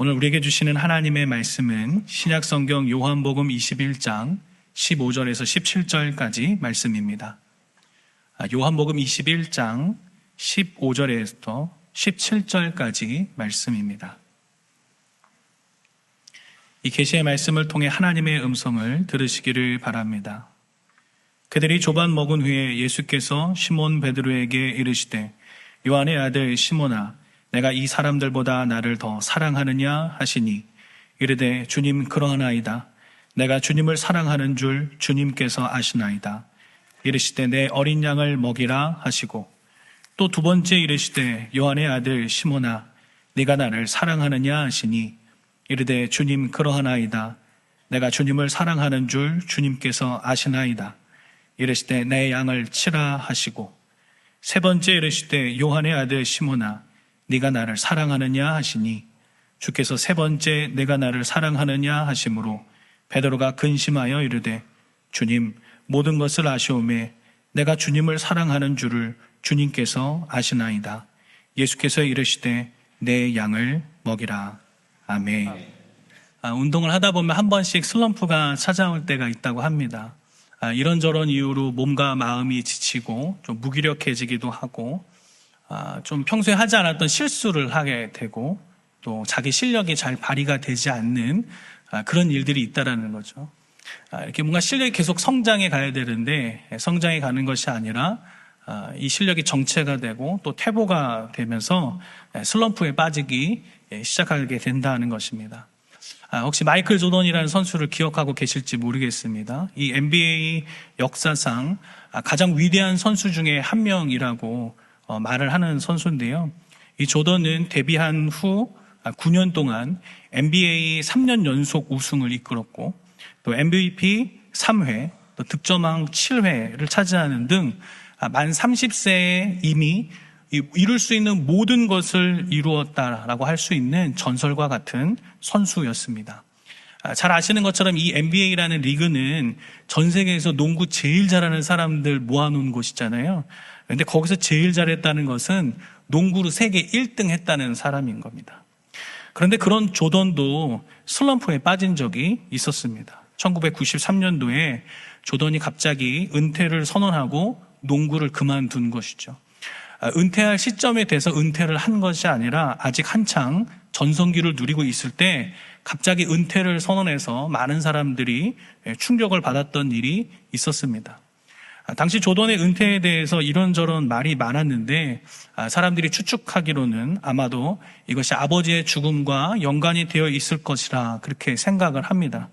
오늘 우리에게 주시는 하나님의 말씀은 신약성경 요한복음 21장 15절에서 17절까지 말씀입니다. 요한복음 21장 15절에서 17절까지 말씀입니다. 이 계시의 말씀을 통해 하나님의 음성을 들으시기를 바랍니다. 그들이 조반 먹은 후에 예수께서 시몬 베드로에게 이르시되 요한의 아들 시몬아 내가 이 사람들보다 나를 더 사랑하느냐 하시니 이르되 주님 그러하나이다. 내가 주님을 사랑하는 줄 주님께서 아시나이다. 이르시되 내 어린 양을 먹이라 하시고 또 두 번째 이르시되 요한의 아들 시몬아 네가 나를 사랑하느냐 하시니 이르되 주님 그러하나이다. 내가 주님을 사랑하는 줄 주님께서 아시나이다. 이르시되 내 양을 치라 하시고 세 번째 이르시되 요한의 아들 시몬아 네가 나를 사랑하느냐 하시니 주께서 세 번째 내가 나를 사랑하느냐 하심으로 베드로가 근심하여 이르되 주님 모든 것을 아시오매 내가 주님을 사랑하는 줄을 주님께서 아시나이다. 예수께서 이르시되 내 양을 먹이라. 아멘. 운동을 하다 보면 한 번씩 슬럼프가 찾아올 때가 있다고 합니다. 이런저런 이유로 몸과 마음이 지치고 좀 무기력해지기도 하고 좀 평소에 하지 않았던 실수를 하게 되고 또 자기 실력이 잘 발휘가 되지 않는 그런 일들이 있다라는 거죠. 이렇게 뭔가 실력이 계속 성장해 가야 되는데 성장해 가는 것이 아니라 이 실력이 정체가 되고 또 퇴보가 되면서 슬럼프에 빠지기 시작하게 된다는 것입니다. 혹시 마이클 조던이라는 선수를 기억하고 계실지 모르겠습니다. 이 NBA 역사상 가장 위대한 선수 중에 한 명이라고 말을 하는 선수인데요. 이 조던은 데뷔한 후 9년 동안 NBA 3년 연속 우승을 이끌었고 또 MVP 3회, 또 득점왕 7회를 차지하는 등 만 30세에 이미 이룰 수 있는 모든 것을 이루었다라고 할 수 있는 전설과 같은 선수였습니다. 잘 아시는 것처럼 이 NBA라는 리그는 전 세계에서 농구 제일 잘하는 사람들 모아놓은 곳이잖아요. 그런데 거기서 제일 잘했다는 것은 농구로 세계 1등 했다는 사람인 겁니다. 그런데 그런 조던도 슬럼프에 빠진 적이 있었습니다. 1993년도에 조던이 갑자기 은퇴를 선언하고 농구를 그만둔 것이죠. 은퇴할 시점에 돼서 은퇴를 한 것이 아니라 아직 한창 전성기를 누리고 있을 때 갑자기 은퇴를 선언해서 많은 사람들이 충격을 받았던 일이 있었습니다. 당시 조던의 은퇴에 대해서 이런저런 말이 많았는데 사람들이 추측하기로는 아마도 이것이 아버지의 죽음과 연관이 되어 있을 것이라 그렇게 생각을 합니다.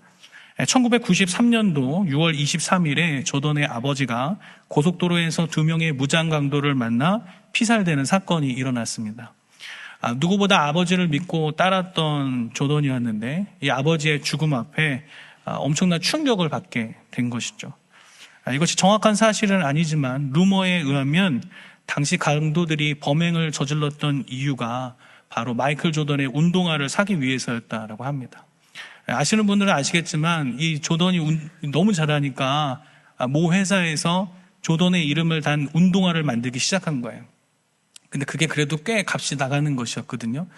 1993년도 6월 23일에 조던의 아버지가 고속도로에서 두 명의 무장강도를 만나 피살되는 사건이 일어났습니다. 누구보다 아버지를 믿고 따랐던 조던이었는데 이 아버지의 죽음 앞에 엄청난 충격을 받게 된 것이죠. 이것이 정확한 사실은 아니지만 루머에 의하면 당시 강도들이 범행을 저질렀던 이유가 바로 마이클 조던의 운동화를 사기 위해서였다라고 합니다. 아시는 분들은 아시겠지만 이 조던이 너무 잘하니까 모 회사에서 조던의 이름을 단 운동화를 만들기 시작한 거예요. 근데 그게 그래도 꽤 값이 나가는 것이었거든요.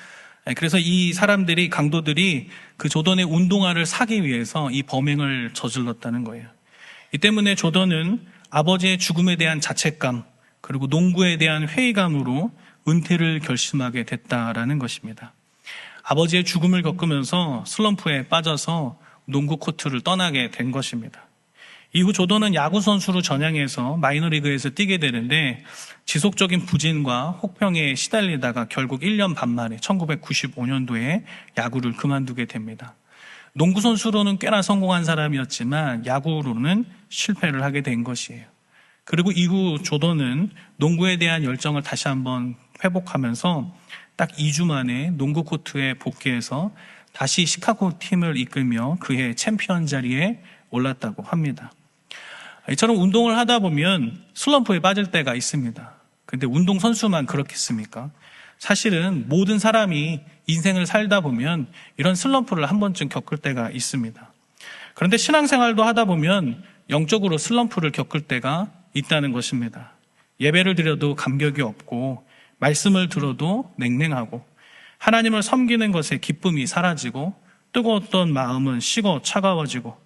그래서 이 사람들이, 강도들이 그 조던의 운동화를 사기 위해서 이 범행을 저질렀다는 거예요. 이 때문에 조던은 아버지의 죽음에 대한 자책감 그리고 농구에 대한 회의감으로 은퇴를 결심하게 됐다라는 것입니다. 아버지의 죽음을 겪으면서 슬럼프에 빠져서 농구 코트를 떠나게 된 것입니다. 이후 조던은 야구 선수로 전향해서 마이너리그에서 뛰게 되는데 지속적인 부진과 혹평에 시달리다가 결국 1년 반 만에 1995년도에 야구를 그만두게 됩니다. 농구 선수로는 꽤나 성공한 사람이었지만 야구로는 실패를 하게 된 것이에요. 그리고 이후 조던은 농구에 대한 열정을 다시 한번 회복하면서 딱 2주 만에 농구 코트에 복귀해서 다시 시카고 팀을 이끌며 그해 챔피언 자리에 올랐다고 합니다. 이처럼 운동을 하다 보면 슬럼프에 빠질 때가 있습니다. 근데 운동선수만 그렇겠습니까? 사실은 모든 사람이 인생을 살다 보면 이런 슬럼프를 한 번쯤 겪을 때가 있습니다. 그런데 신앙생활도 하다 보면 영적으로 슬럼프를 겪을 때가 있다는 것입니다. 예배를 드려도 감격이 없고 말씀을 들어도 냉랭하고 하나님을 섬기는 것에 기쁨이 사라지고 뜨거웠던 마음은 식어 차가워지고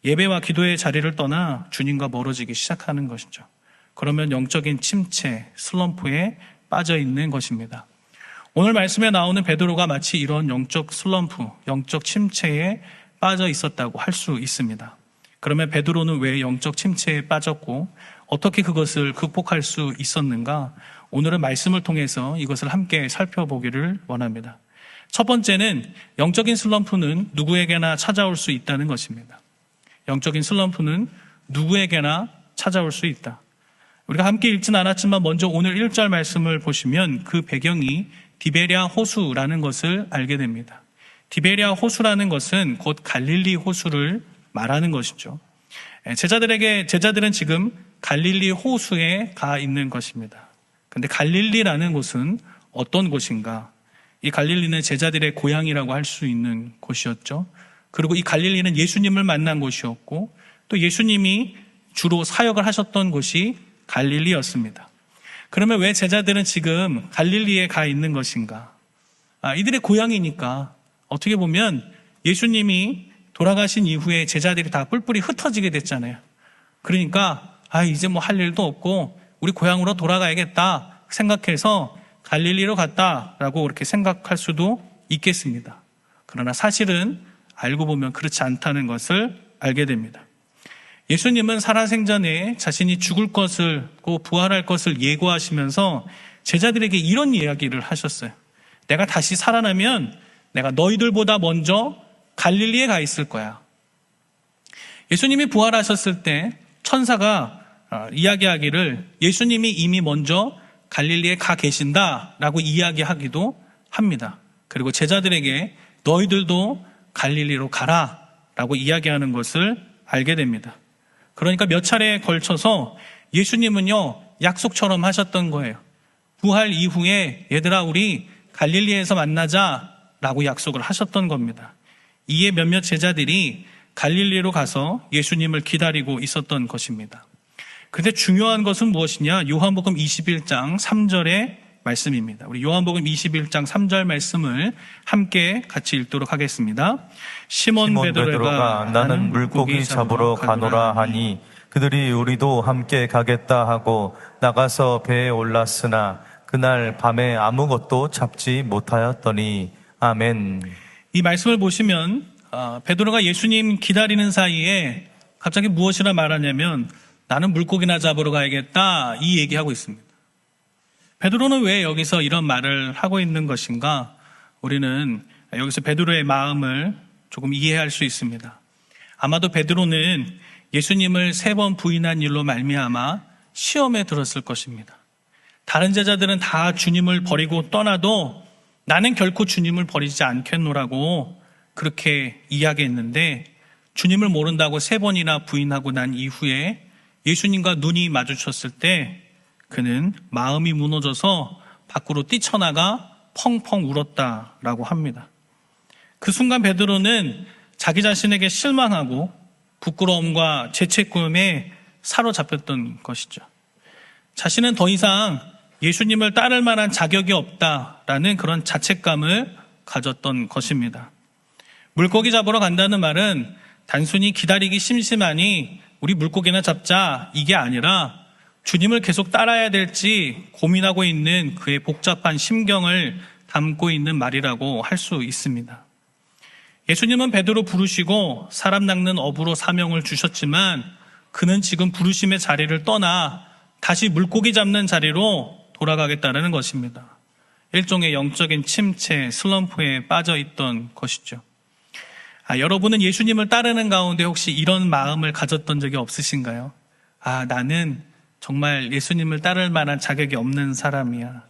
예배와 기도의 자리를 떠나 주님과 멀어지기 시작하는 것이죠. 그러면 영적인 침체, 슬럼프에 빠져 있는 것입니다. 오늘 말씀에 나오는 베드로가 마치 이런 영적 슬럼프, 영적 침체에 빠져 있었다고 할 수 있습니다. 그러면 베드로는 왜 영적 침체에 빠졌고 어떻게 그것을 극복할 수 있었는가? 오늘은 말씀을 통해서 이것을 함께 살펴보기를 원합니다. 첫 번째는 영적인 슬럼프는 누구에게나 찾아올 수 있다는 것입니다. 영적인 슬럼프는 누구에게나 찾아올 수 있다. 우리가 함께 읽진 않았지만 먼저 오늘 1절 말씀을 보시면 그 배경이 디베랴 호수라는 것을 알게 됩니다. 디베랴 호수라는 것은 곧 갈릴리 호수를 말하는 것이죠. 제자들은 지금 갈릴리 호수에 가 있는 것입니다. 그런데 갈릴리라는 곳은 어떤 곳인가? 이 갈릴리는 제자들의 고향이라고 할 수 있는 곳이었죠. 그리고 이 갈릴리는 예수님을 만난 곳이었고 또 예수님이 주로 사역을 하셨던 곳이 갈릴리였습니다. 그러면 왜 제자들은 지금 갈릴리에 가 있는 것인가? 이들의 고향이니까 어떻게 보면 예수님이 돌아가신 이후에 제자들이 다 뿔뿔이 흩어지게 됐잖아요. 그러니까 이제 뭐 할 일도 없고 우리 고향으로 돌아가야겠다 생각해서 갈릴리로 갔다라고 그렇게 생각할 수도 있겠습니다. 그러나 사실은 알고 보면 그렇지 않다는 것을 알게 됩니다. 예수님은 살아생전에 자신이 죽을 것을 고 부활할 것을 예고하시면서 제자들에게 이런 이야기를 하셨어요. 내가 다시 살아나면 내가 너희들보다 먼저 갈릴리에 가 있을 거야. 예수님이 부활하셨을 때 천사가 이야기하기를 예수님이 이미 먼저 갈릴리에 가 계신다라고 이야기하기도 합니다. 그리고 제자들에게 너희들도 갈릴리로 가라라고 이야기하는 것을 알게 됩니다. 그러니까 몇 차례에 걸쳐서 예수님은요 약속처럼 하셨던 거예요. 부활 이후에 얘들아 우리 갈릴리에서 만나자라고 약속을 하셨던 겁니다. 이에 몇몇 제자들이 갈릴리로 가서 예수님을 기다리고 있었던 것입니다. 그런데 중요한 것은 무엇이냐? 요한복음 21장 3절의 말씀입니다. 우리 요한복음 21장 3절 말씀을 함께 같이 읽도록 하겠습니다. 시몬 베드로가 나는 물고기 잡으러 가노라 하니 그들이 우리도 함께 가겠다 하고 나가서 배에 올랐으나 그날 밤에 아무것도 잡지 못하였더니 아멘. 이 말씀을 보시면 베드로가 예수님 기다리는 사이에 갑자기 무엇이라 말하냐면 나는 물고기나 잡으러 가야겠다 이 얘기하고 있습니다. 베드로는 왜 여기서 이런 말을 하고 있는 것인가? 우리는 여기서 베드로의 마음을 조금 이해할 수 있습니다. 아마도 베드로는 예수님을 3번 부인한 일로 말미암아 시험에 들었을 것입니다. 다른 제자들은 다 주님을 버리고 떠나도 나는 결코 주님을 버리지 않겠노라고 그렇게 이야기했는데 주님을 모른다고 3번이나 부인하고 난 이후에 예수님과 눈이 마주쳤을 때 그는 마음이 무너져서 밖으로 뛰쳐나가 펑펑 울었다라고 합니다. 그 순간 베드로는 자기 자신에게 실망하고 부끄러움과 죄책감에 사로잡혔던 것이죠. 자신은 더 이상 예수님을 따를 만한 자격이 없다라는 그런 자책감을 가졌던 것입니다. 물고기 잡으러 간다는 말은 단순히 기다리기 심심하니 우리 물고기나 잡자 이게 아니라 주님을 계속 따라야 될지 고민하고 있는 그의 복잡한 심경을 담고 있는 말이라고 할 수 있습니다. 예수님은 베드로 부르시고 사람 낚는 업으로 사명을 주셨지만 그는 지금 부르심의 자리를 떠나 다시 물고기 잡는 자리로 돌아가겠다는 것입니다. 일종의 영적인 침체, 슬럼프에 빠져 있던 것이죠. 여러분은 예수님을 따르는 가운데 혹시 이런 마음을 가졌던 적이 없으신가요? 나는 정말 예수님을 따를 만한 자격이 없는 사람이야.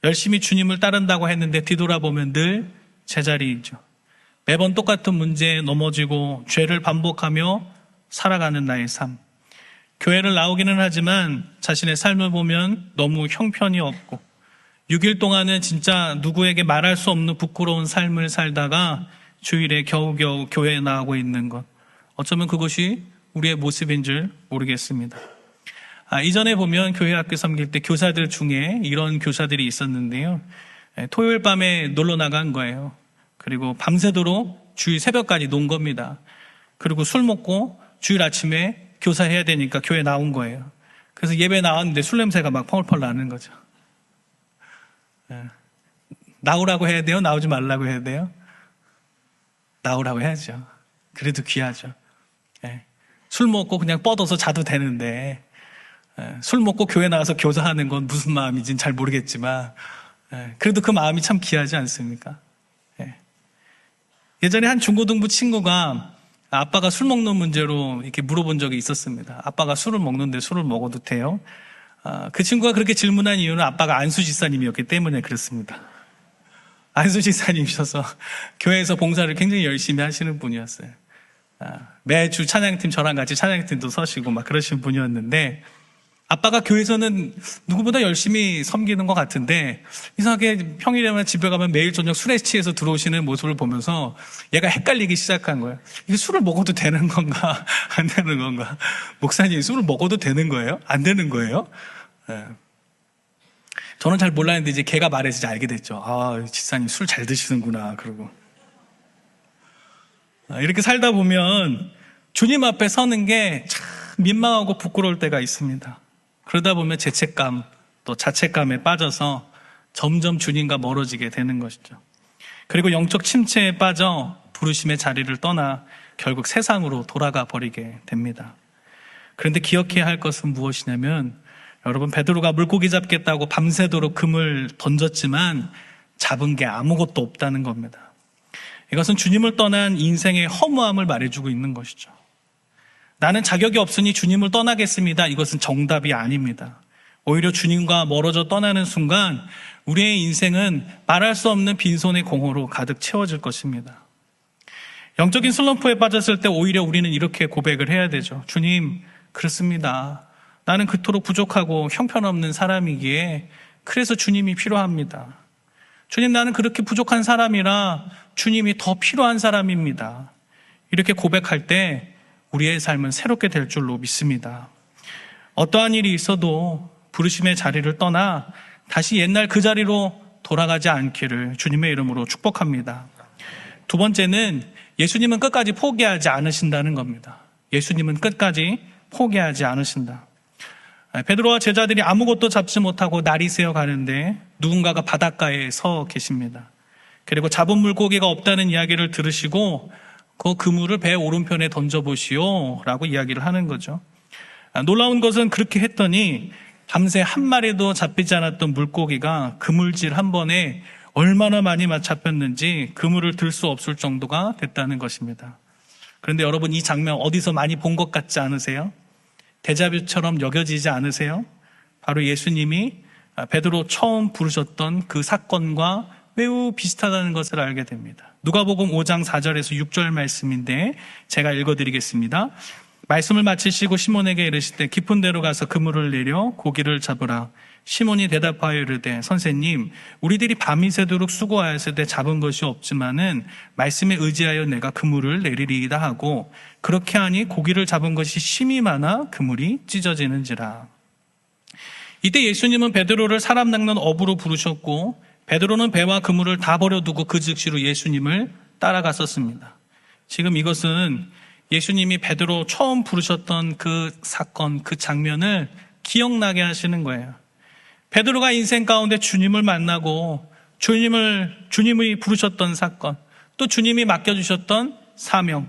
열심히 주님을 따른다고 했는데 뒤돌아보면 늘 제자리이죠. 매번 똑같은 문제에 넘어지고 죄를 반복하며 살아가는 나의 삶. 교회를 나오기는 하지만 자신의 삶을 보면 너무 형편이 없고 6일 동안은 진짜 누구에게 말할 수 없는 부끄러운 삶을 살다가 주일에 겨우겨우 교회에 나오고 있는 것. 어쩌면 그것이 우리의 모습인 줄 모르겠습니다. 이전에 보면 교회 학교 섬길 때 교사들 중에 이런 교사들이 있었는데요. 토요일 밤에 놀러 나간 거예요. 그리고 밤새도록 주일 새벽까지 논 겁니다. 그리고 술 먹고 주일 아침에 교사해야 되니까 교회 나온 거예요. 그래서 예배 나왔는데 술 냄새가 막 펄펄 나는 거죠. 나오라고 해야 돼요? 나오지 말라고 해야 돼요? 나오라고 해야죠. 그래도 귀하죠. 술 먹고 그냥 뻗어서 자도 되는데, 술 먹고 교회 나와서 교사하는 건 무슨 마음인지는 잘 모르겠지만, 그래도 그 마음이 참 귀하지 않습니까? 예전에 한 중고등부 친구가 아빠가 술 먹는 문제로 이렇게 물어본 적이 있었습니다. 아빠가 술을 먹는데 술을 먹어도 돼요? 그 친구가 그렇게 질문한 이유는 아빠가 안수 지사님이었기 때문에 그렇습니다. 안수 지사님이셔서 교회에서 봉사를 굉장히 열심히 하시는 분이었어요. 매주 찬양팀 저랑 같이 찬양팀도 서시고 막 그러신 분이었는데, 아빠가 교회에서는 누구보다 열심히 섬기는 것 같은데 이상하게 평일에만 집에 가면 매일 저녁 술에 취해서 들어오시는 모습을 보면서 얘가 헷갈리기 시작한 거예요. 이게 술을 먹어도 되는 건가 안 되는 건가? 목사님, 술을 먹어도 되는 거예요? 안 되는 거예요? 저는 잘 몰랐는데 이제 걔가 말해서 이제 알게 됐죠. 아, 지사님 술 잘 드시는구나. 그러고 이렇게 살다 보면 주님 앞에 서는 게 참 민망하고 부끄러울 때가 있습니다. 그러다 보면 죄책감 또 자책감에 빠져서 점점 주님과 멀어지게 되는 것이죠. 그리고 영적 침체에 빠져 부르심의 자리를 떠나 결국 세상으로 돌아가 버리게 됩니다. 그런데 기억해야 할 것은 무엇이냐면, 여러분, 베드로가 물고기 잡겠다고 밤새도록 금을 던졌지만 잡은 게 아무것도 없다는 겁니다. 이것은 주님을 떠난 인생의 허무함을 말해주고 있는 것이죠. 나는 자격이 없으니 주님을 떠나겠습니다. 이것은 정답이 아닙니다. 오히려 주님과 멀어져 떠나는 순간 우리의 인생은 말할 수 없는 빈손의 공허로 가득 채워질 것입니다. 영적인 슬럼프에 빠졌을 때 오히려 우리는 이렇게 고백을 해야 되죠. 주님, 그렇습니다. 나는 그토록 부족하고 형편없는 사람이기에 그래서 주님이 필요합니다. 주님, 나는 그렇게 부족한 사람이라 주님이 더 필요한 사람입니다. 이렇게 고백할 때 우리의 삶은 새롭게 될 줄로 믿습니다. 어떠한 일이 있어도 부르심의 자리를 떠나 다시 옛날 그 자리로 돌아가지 않기를 주님의 이름으로 축복합니다. 두 번째는 예수님은 끝까지 포기하지 않으신다는 겁니다. 예수님은 끝까지 포기하지 않으신다. 베드로와 제자들이 아무것도 잡지 못하고 날이 새어 가는데 누군가가 바닷가에 서 계십니다. 그리고 잡은 물고기가 없다는 이야기를 들으시고 그 그물을 배 오른편에 던져보시오 라고 이야기를 하는 거죠. 놀라운 것은 그렇게 했더니 밤새 한 마리도 잡히지 않았던 물고기가 그물질 한 번에 얼마나 많이 잡혔는지 그물을 들 수 없을 정도가 됐다는 것입니다. 그런데 여러분, 이 장면 어디서 많이 본 것 같지 않으세요? 데자뷰처럼 여겨지지 않으세요? 바로 예수님이 베드로 처음 부르셨던 그 사건과 매우 비슷하다는 것을 알게 됩니다. 누가복음 5장 4절에서 6절 말씀인데 제가 읽어드리겠습니다. 말씀을 마치시고 시몬에게 이르시되 깊은 데로 가서 그물을 내려 고기를 잡으라. 시몬이 대답하여 이르되 선생님, 우리들이 밤이 새도록 수고하였으되 잡은 것이 없지만은 말씀에 의지하여 내가 그물을 내리리이다 하고 그렇게 하니 고기를 잡은 것이 심히 많아 그물이 찢어지는지라. 이때 예수님은 베드로를 사람 낚는 어부로 부르셨고 베드로는 배와 그물을 다 버려두고 그 즉시로 예수님을 따라갔었습니다. 지금 이것은 예수님이 베드로 처음 부르셨던 그 사건, 그 장면을 기억나게 하시는 거예요. 베드로가 인생 가운데 주님을 만나고 주님이 부르셨던 사건, 또 주님이 맡겨주셨던 사명,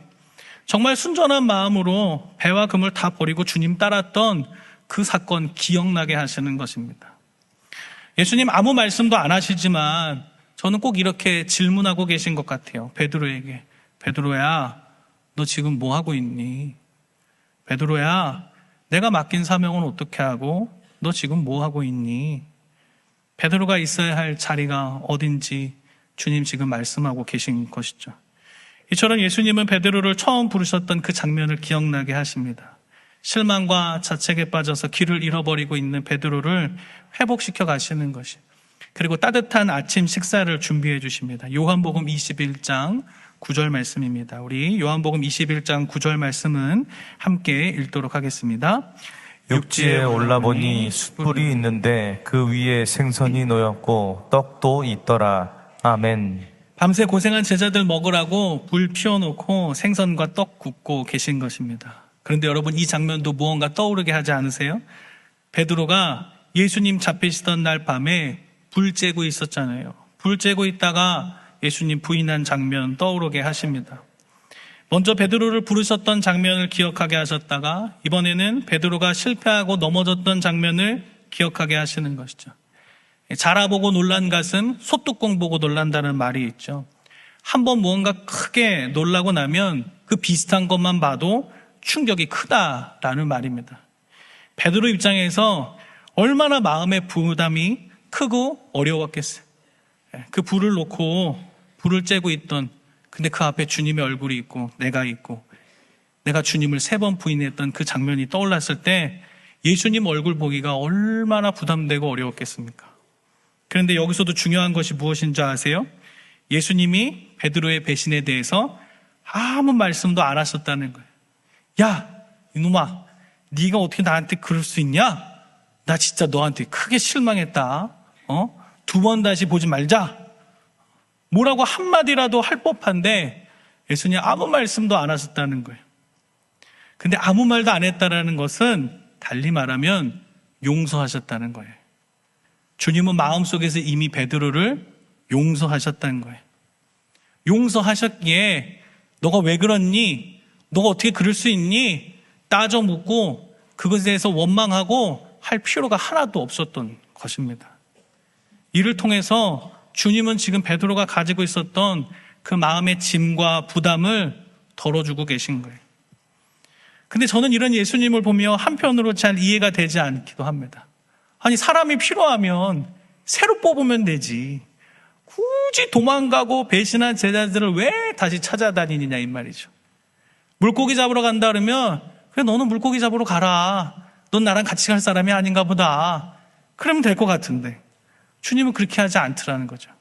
정말 순전한 마음으로 배와 그물 다 버리고 주님 따랐던 그 사건 기억나게 하시는 것입니다. 예수님 아무 말씀도 안 하시지만 저는 꼭 이렇게 질문하고 계신 것 같아요. 베드로에게. 베드로야, 너 지금 뭐 하고 있니? 베드로야, 내가 맡긴 사명은 어떻게 하고 너 지금 뭐 하고 있니? 베드로가 있어야 할 자리가 어딘지 주님 지금 말씀하고 계신 것이죠. 이처럼 예수님은 베드로를 처음 부르셨던 그 장면을 기억나게 하십니다. 실망과 자책에 빠져서 길을 잃어버리고 있는 베드로를 회복시켜 가시는 것이, 그리고 따뜻한 아침 식사를 준비해 주십니다. 요한복음 21장 9절 말씀입니다. 우리 요한복음 21장 9절 말씀은 함께 읽도록 하겠습니다. 육지에 올라보니 숯불이 있는데 그 위에 생선이 놓였고 떡도 있더라. 아멘. 밤새 고생한 제자들 먹으라고 불 피워놓고 생선과 떡 굽고 계신 것입니다. 그런데 여러분, 이 장면도 무언가 떠오르게 하지 않으세요? 베드로가 예수님 잡히시던 날 밤에 불 쬐고 있었잖아요. 불 쬐고 있다가 예수님 부인한 장면 떠오르게 하십니다. 먼저 베드로를 부르셨던 장면을 기억하게 하셨다가 이번에는 베드로가 실패하고 넘어졌던 장면을 기억하게 하시는 것이죠. 자라보고 놀란 가슴, 소뚜껑 보고 놀란다는 말이 있죠. 한번 무언가 크게 놀라고 나면 그 비슷한 것만 봐도 충격이 크다라는 말입니다. 베드로 입장에서 얼마나 마음의 부담이 크고 어려웠겠어요. 그 불을 놓고 불을 쬐고 있던, 근데 그 앞에 주님의 얼굴이 있고 내가 주님을 3번 부인했던 그 장면이 떠올랐을 때 예수님 얼굴 보기가 얼마나 부담되고 어려웠겠습니까? 그런데 여기서도 중요한 것이 무엇인 줄 아세요? 예수님이 베드로의 배신에 대해서 아무 말씀도 안 하셨다는 거예요. 야, 이놈아, 네가 어떻게 나한테 그럴 수 있냐? 나 진짜 너한테 크게 실망했다. 2번 다시 보지 말자. 뭐라고 한마디라도 할 법한데 예수님 아무 말씀도 안 하셨다는 거예요. 근데 아무 말도 안 했다는 것은 달리 말하면 용서하셨다는 거예요. 주님은 마음속에서 이미 베드로를 용서하셨다는 거예요. 용서하셨기에 너가 왜 그랬니? 너가 어떻게 그럴 수 있니? 따져 묻고 그것에 대해서 원망하고 할 필요가 하나도 없었던 것입니다. 이를 통해서 주님은 지금 베드로가 가지고 있었던 그 마음의 짐과 부담을 덜어주고 계신 거예요. 근데 저는 이런 예수님을 보며 한편으로 잘 이해가 되지 않기도 합니다. 아니, 사람이 필요하면 새로 뽑으면 되지. 굳이 도망가고 배신한 제자들을 왜 다시 찾아다니느냐 이 말이죠. 물고기 잡으러 간다 그러면 그래, 너는 물고기 잡으러 가라. 넌 나랑 같이 갈 사람이 아닌가 보다. 그러면 될 것 같은데 주님은 그렇게 하지 않더라는 거죠.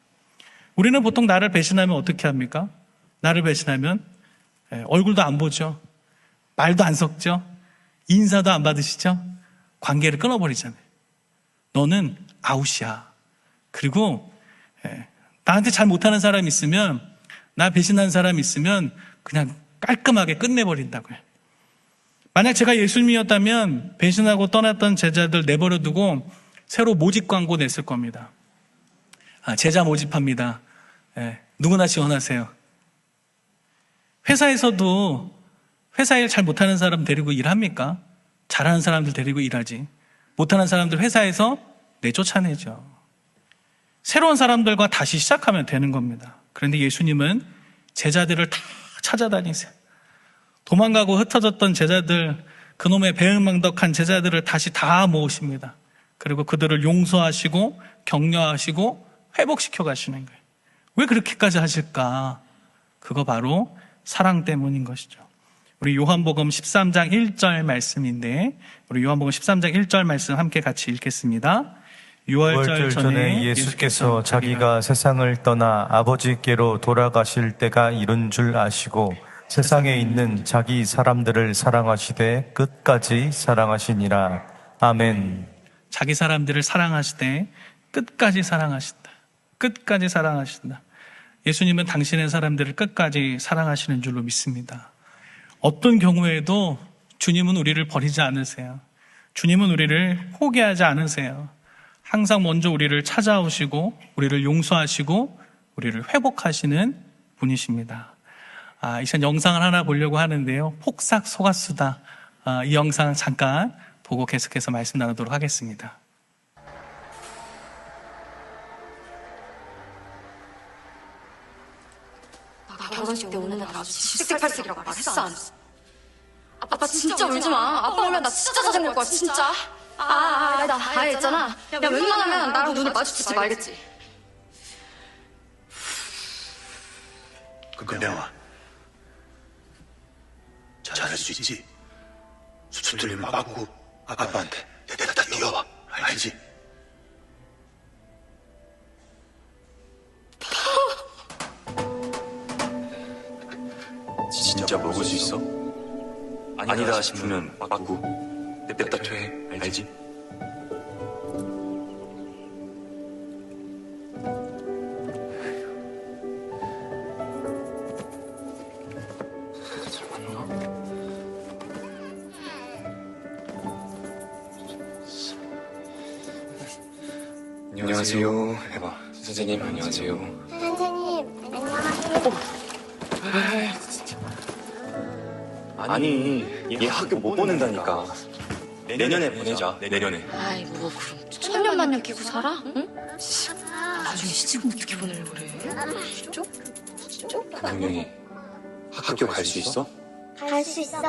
우리는 보통 나를 배신하면 어떻게 합니까? 나를 배신하면 얼굴도 안 보죠. 말도 안 섞죠. 인사도 안 받으시죠. 관계를 끊어버리잖아요. 너는 아웃이야. 그리고 나한테 잘 못하는 사람 있으면, 나 배신한 사람 있으면 그냥 깔끔하게 끝내버린다고요. 만약 제가 예수님이었다면 배신하고 떠났던 제자들 내버려두고 새로 모집 광고 냈을 겁니다. 제자 모집합니다. 누구나 지원하세요. 회사에서도 회사 일 잘 못하는 사람 데리고 일합니까? 잘하는 사람들 데리고 일하지. 못하는 사람들 회사에서 내쫓아내죠. 새로운 사람들과 다시 시작하면 되는 겁니다. 그런데 예수님은 제자들을 다 찾아다니세요. 도망가고 흩어졌던 제자들, 그놈의 배은망덕한 제자들을 다시 다 모으십니다. 그리고 그들을 용서하시고 격려하시고 회복시켜 가시는 거예요. 왜 그렇게까지 하실까? 그거 바로 사랑 때문인 것이죠. 우리 요한복음 13장 1절 말씀인데, 우리 요한복음 13장 1절 말씀 함께 같이 읽겠습니다. 6월절 전에 예수께서 자기가 세상을 떠나 아버지께로 돌아가실 때가 이른 줄 아시고 세상에 있는 자기 사람들을 사랑하시되 끝까지 사랑하시니라. 아멘. 자기 사람들을 사랑하시되 끝까지 사랑하신다. 끝까지 사랑하신다. 예수님은 당신의 사람들을 끝까지 사랑하시는 줄로 믿습니다. 어떤 경우에도 주님은 우리를 버리지 않으세요. 주님은 우리를 포기하지 않으세요. 항상 먼저 우리를 찾아오시고 우리를 용서하시고 우리를 회복하시는 분이십니다. 이 시간 영상을 하나 보려고 하는데요. 폭삭 속았수다. 이 영상 잠깐 보고 계속해서 말씀 나누도록 하겠습니다. 나 결혼식 때 오는 애들 아주 칠색팔색이라고 말했어 안 했어? 아빠 진짜 울지 마. 아빠 울면 나 진짜 짜증날 거야 진짜. 나 있잖아. 야 웬만하면 나랑 눈을 마주치지 말겠지. 금명아, 잘할 수 있지? 수술 들리면 맞고 아빠한테 내가 다 뛰어와. 알지? 진짜 먹을 수 있어? 아니다 싶으면 맞고 냅다 돼. 알지? 잘 맞나? 안녕하세요. 해봐. 선생님, 안녕하세요. 선생님, 안녕하세요. 아니, 얘 학교 못 보낸다니까. 내년에 보내자. 내년에. 아이 뭐 그럼 천년만년 끼고 살아? 응? 나중에 시집 어떻게 보내려고 그래? 금명이 학교 갈 수 있어? 갈 수 있어.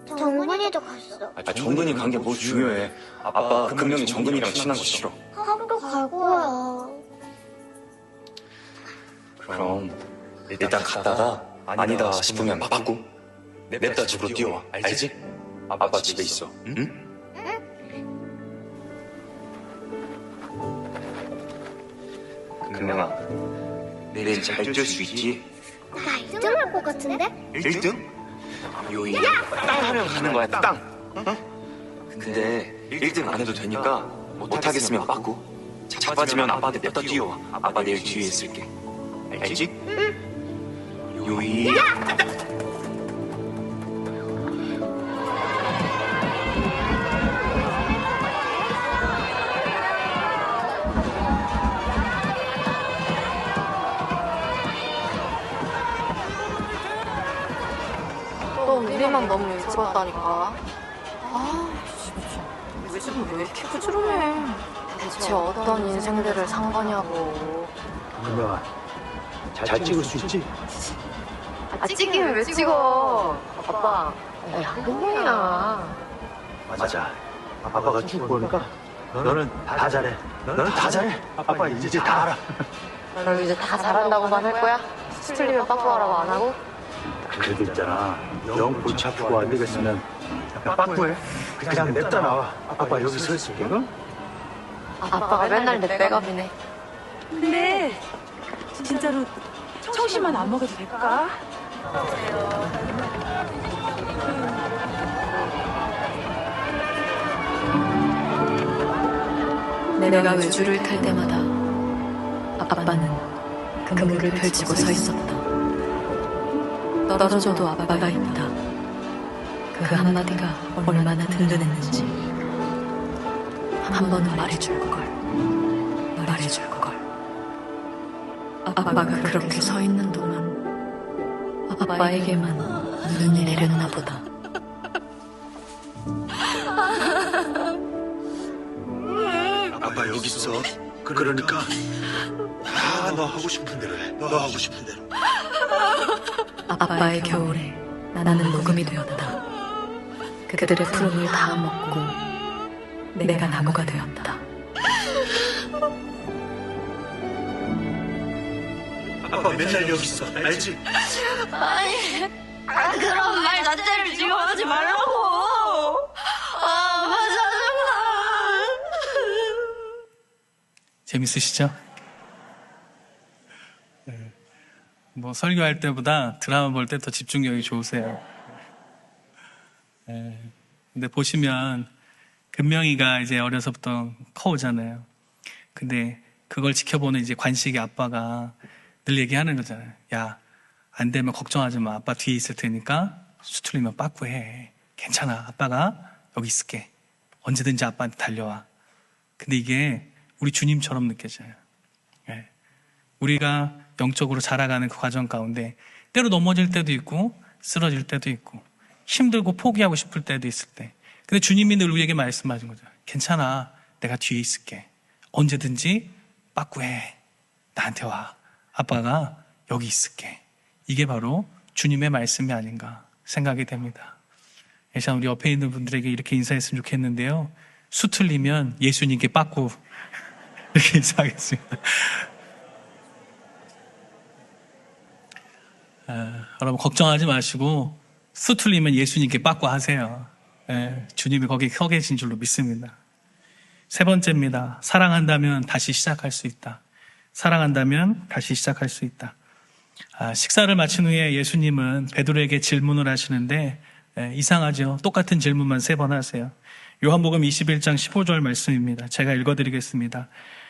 정근이도 갔어. 정근이 간 게 뭐 중요해. 아빠 금명이 정근이랑 친한 거 싫어. 학교 갈 거야. 그럼 일단 갔다가 아니다 싶으면 바꾸고 냅다 집으로 뛰어와. 알지? 아빠 집에 있어. 응? 금명아, 내일 잘 뛸 수 있지? 나 1등 할 것 같은데? 1등? 요이 땅 하면 가는 거야. 땅. 응? 근데 1등 안 해도 되니까 못하겠으면 빠꾸. 자빠지면 아빠한테 냅다 뛰어와. 아빠 내일 뒤에 있을게. 알지? 요이. 너 우리만 너무 일찍 왔다니까. 요즘 왜 이렇게 부지런해? 대체 어떤 인생들을 산 거냐고. 금명아, 잘 찍을 수 있지? 찍기는 왜 찍어? 아빠, 한국이야. 맞아. 아빠가 쭉 보니까 너는 다 잘해. 너는 다 잘해. 아빠 이제 다 알아. 널 이제 다 잘한다고만 할 거야? 스틀리면 빠꾸하라고 안 하고? 그래도 있잖아. 영 골치 아프고 안 되겠으면 그냥 빠꾸해. 그냥 냅다 나와. 아빠 여기 서 있을게. 응? 아빠가 맨날 내 백업이네. 근데 진짜로 청심만 안 먹어도 될까? 내가 외주를 탈 때마다 아빠는 그물을 펼치고 서 있었다. 떨어져도 아빠가 있다. 그 한마디가 얼마나 든든했는지 한 번은 말해줄 걸. 말해줄 걸. 아빠가 그렇게 서 있는 동안 아빠에게만 눈이 내렸나 보다. 아빠 여기 있어. 그러니까 너 하고 싶은 대로 해. 너 하고 싶은 대로. 아빠의 겨울에 나는 녹음이 되었다. 그들의 푸름을 다 먹고 내가 나무가 되었다. 아빠 맨날 여기 있어. 알지? 그런 말 자체를 지금 하지 말라고. 재밌으시죠? 뭐 설교할 때보다 드라마 볼 때 더 집중력이 좋으세요. 근데 보시면 금명이가 이제 어려서부터 커오잖아요. 근데 그걸 지켜보는 이제 관식이 아빠가 늘 얘기하는 거잖아요. 야, 안 되면 걱정하지 마. 아빠 뒤에 있을 테니까 수틀리면 빠꾸해. 괜찮아. 아빠가 여기 있을게. 언제든지 아빠한테 달려와. 근데 이게 우리 주님처럼 느껴져요. 우리가 영적으로 자라가는 그 과정 가운데 때로 넘어질 때도 있고 쓰러질 때도 있고 힘들고 포기하고 싶을 때도 있을 때. 근데 주님이 늘 우리에게 말씀하신 거죠. 괜찮아. 내가 뒤에 있을게. 언제든지 빠꾸해. 나한테 와. 아빠가 여기 있을게. 이게 바로 주님의 말씀이 아닌가 생각이 됩니다. 참 우리 옆에 있는 분들에게 이렇게 인사했으면 좋겠는데요. 수틀리면 예수님께 빠꾸 이렇게 인사하겠습니다. 여러분 걱정하지 마시고 수틀리면 예수님께 빠꾸 하세요. 주님이 거기 서 계신 줄로 믿습니다. 세 번째입니다. 사랑한다면 다시 시작할 수 있다. 사랑한다면 다시 시작할 수 있다. 식사를 마친 후에 예수님은 베드로에게 질문을 하시는데 이상하죠. 똑같은 질문만 3번 하세요. 요한복음 21장 15절 말씀입니다. 제가 읽어드리겠습니다.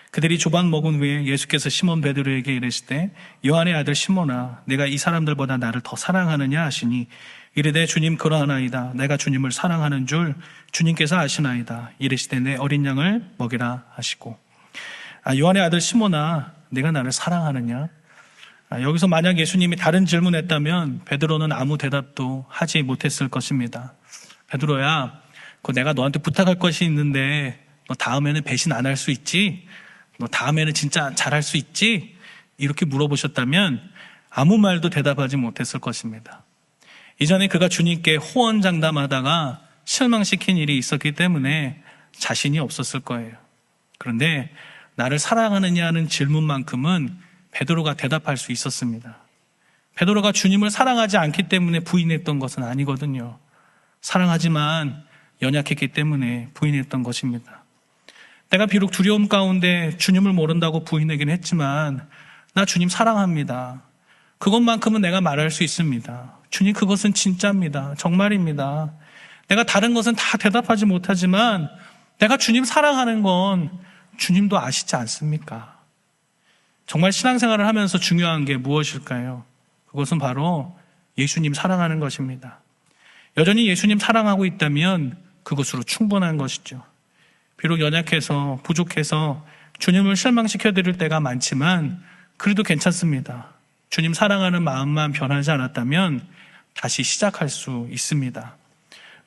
그들이 조반 먹은 후에 예수께서 시몬 베드로에게 이르시되 요한의 아들 시몬아 내가 이 사람들보다 나를 더 사랑하느냐 하시니 이르되 주님 그러하나이다. 내가 주님을 사랑하는 줄 주님께서 아시나이다. 이르시되 내 어린 양을 먹이라 하시고. 요한의 아들 시몬아 내가 나를 사랑하느냐? 여기서 만약 예수님이 다른 질문했다면 베드로는 아무 대답도 하지 못했을 것입니다. 베드로야, 내가 너한테 부탁할 것이 있는데 너 다음에는 배신 안 할 수 있지? 너 다음에는 진짜 잘할 수 있지? 이렇게 물어보셨다면 아무 말도 대답하지 못했을 것입니다. 이전에 그가 주님께 호언장담하다가 실망시킨 일이 있었기 때문에 자신이 없었을 거예요. 그런데 나를 사랑하느냐는 질문만큼은 베드로가 대답할 수 있었습니다. 베드로가 주님을 사랑하지 않기 때문에 부인했던 것은 아니거든요. 사랑하지만 연약했기 때문에 부인했던 것입니다. 내가 비록 두려움 가운데 주님을 모른다고 부인하긴 했지만 나 주님 사랑합니다. 그것만큼은 내가 말할 수 있습니다. 주님 그것은 진짜입니다. 정말입니다. 내가 다른 것은 다 대답하지 못하지만 내가 주님 사랑하는 건 주님도 아시지 않습니까? 정말 신앙생활을 하면서 중요한 게 무엇일까요? 그것은 바로 예수님 사랑하는 것입니다. 여전히 예수님 사랑하고 있다면 그것으로 충분한 것이죠. 비록 연약해서 부족해서 주님을 실망시켜드릴 때가 많지만 그래도 괜찮습니다. 주님 사랑하는 마음만 변하지 않았다면 다시 시작할 수 있습니다.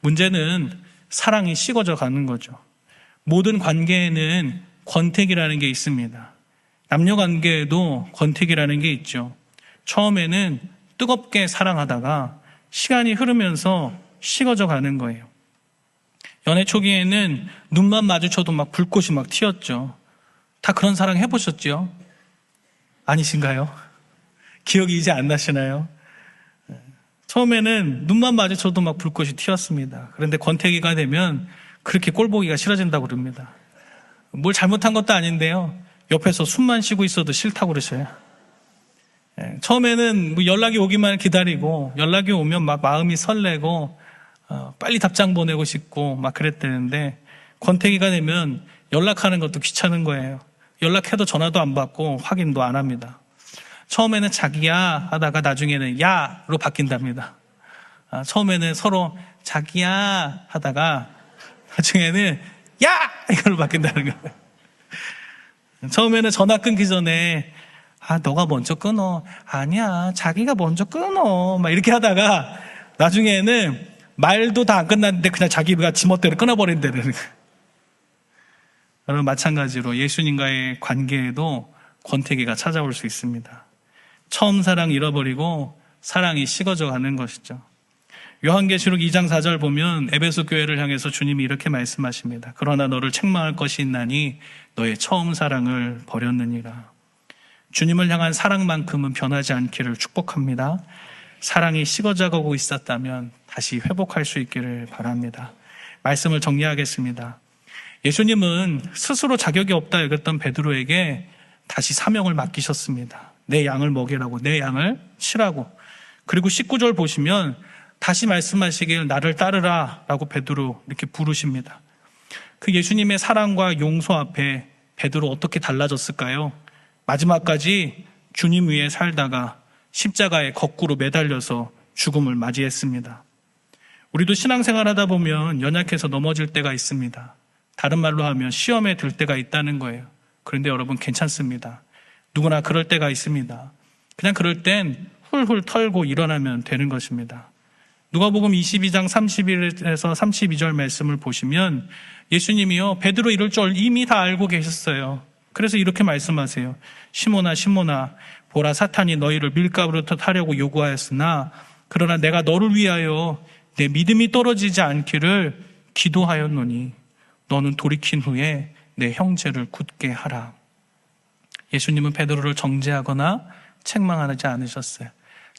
문제는 사랑이 식어져 가는 거죠. 모든 관계에는 권태기라는 게 있습니다. 남녀 관계에도 권태기라는 게 있죠. 처음에는 뜨겁게 사랑하다가 시간이 흐르면서 식어져 가는 거예요. 연애 초기에는 눈만 마주쳐도 막 불꽃이 막 튀었죠. 다 그런 사랑 해보셨죠? 아니신가요? 기억이 이제 안 나시나요? 처음에는 눈만 마주쳐도 막 불꽃이 튀었습니다. 그런데 권태기가 되면 그렇게 꼴보기가 싫어진다고 그럽니다. 뭘 잘못한 것도 아닌데요. 옆에서 숨만 쉬고 있어도 싫다고 그러셔요. 처음에는 뭐 연락이 오기만 기다리고 연락이 오면 막 마음이 설레고 빨리 답장 보내고 싶고 막 그랬다는데 권태기가 되면 연락하는 것도 귀찮은 거예요. 연락해도 전화도 안 받고 확인도 안 합니다. 처음에는 자기야 하다가 나중에는 야로 바뀐답니다. 처음에는 서로 자기야 하다가 나중에는 야! 이걸로 바뀐다는 거예요. 처음에는 전화 끊기 전에 너가 먼저 끊어. 아니야, 자기가 먼저 끊어. 막 이렇게 하다가 나중에는 말도 다 안 끝났는데 그냥 자기가 지멋대로 끊어버린다는 거예요. 여러분 마찬가지로 예수님과의 관계에도 권태기가 찾아올 수 있습니다. 처음 사랑 잃어버리고 사랑이 식어져 가는 것이죠. 요한계시록 2장 4절 보면 에베소 교회를 향해서 주님이 이렇게 말씀하십니다. 그러나 너를 책망할 것이 있나니 너의 처음 사랑을 버렸느니라. 주님을 향한 사랑만큼은 변하지 않기를 축복합니다. 사랑이 식어져 가고 있었다면 다시 회복할 수 있기를 바랍니다. 말씀을 정리하겠습니다. 예수님은 스스로 자격이 없다 여겼던 베드로에게 다시 사명을 맡기셨습니다. 내 양을 먹이라고, 내 양을 치라고. 그리고 19절 보시면 다시 말씀하시길 나를 따르라 라고 베드로 이렇게 부르십니다. 그 예수님의 사랑과 용서 앞에 베드로 어떻게 달라졌을까요? 마지막까지 주님 위에 살다가 십자가에 거꾸로 매달려서 죽음을 맞이했습니다. 우리도 신앙생활 하다 보면 연약해서 넘어질 때가 있습니다. 다른 말로 하면 시험에 들 때가 있다는 거예요. 그런데 여러분 괜찮습니다. 누구나 그럴 때가 있습니다. 그냥 그럴 땐 훌훌 털고 일어나면 되는 것입니다. 누가복음 22장 31에서 32절 말씀을 보시면 예수님이요 베드로 이럴 줄 이미 다 알고 계셨어요. 그래서 이렇게 말씀하세요. 시몬아 시몬아 보라 사탄이 너희를 밀가루로 타려고 요구하였으나 그러나 내가 너를 위하여 내 믿음이 떨어지지 않기를 기도하였노니 너는 돌이킨 후에 내 형제를 굳게 하라. 예수님은 베드로를 정죄하거나 책망하지 않으셨어요.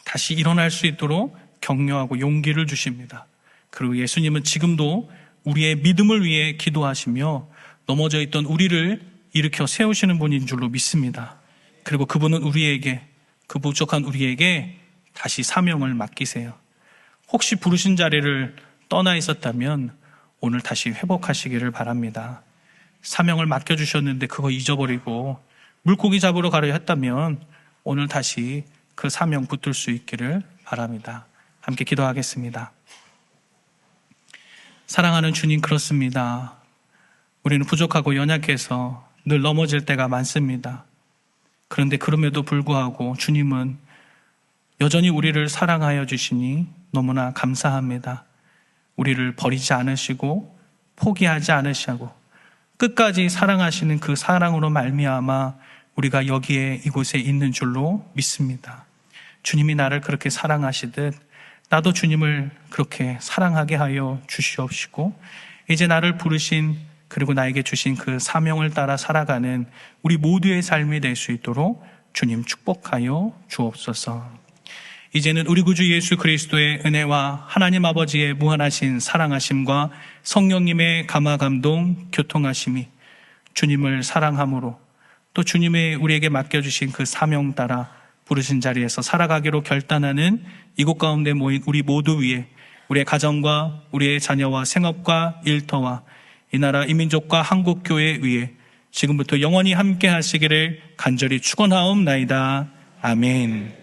다시 일어날 수 있도록 격려하고 용기를 주십니다. 그리고 예수님은 지금도 우리의 믿음을 위해 기도하시며 넘어져 있던 우리를 일으켜 세우시는 분인 줄로 믿습니다. 그리고 그분은 우리에게, 그 부족한 우리에게 다시 사명을 맡기세요. 혹시 부르신 자리를 떠나 있었다면 오늘 다시 회복하시기를 바랍니다. 사명을 맡겨주셨는데 그거 잊어버리고 물고기 잡으러 가려 했다면 오늘 다시 그 사명 붙들 수 있기를 바랍니다. 함께 기도하겠습니다. 사랑하는 주님, 그렇습니다. 우리는 부족하고 연약해서 늘 넘어질 때가 많습니다. 그런데 그럼에도 불구하고 주님은 여전히 우리를 사랑하여 주시니 너무나 감사합니다. 우리를 버리지 않으시고 포기하지 않으시고 끝까지 사랑하시는 그 사랑으로 말미암아 우리가 여기에 이곳에 있는 줄로 믿습니다. 주님이 나를 그렇게 사랑하시듯 나도 주님을 그렇게 사랑하게 하여 주시옵시고 이제 나를 부르신 그리고 나에게 주신 그 사명을 따라 살아가는 우리 모두의 삶이 될 수 있도록 주님 축복하여 주옵소서. 이제는 우리 구주 예수 그리스도의 은혜와 하나님 아버지의 무한하신 사랑하심과 성령님의 감화감동 교통하심이 주님을 사랑함으로 또 주님의 우리에게 맡겨주신 그 사명 따라 부르신 자리에서 살아가기로 결단하는 이곳 가운데 모인 우리 모두 위에 우리의 가정과 우리의 자녀와 생업과 일터와 이 나라 이민족과 한국교회 위에 지금부터 영원히 함께 하시기를 간절히 축원하옵나이다. 아멘.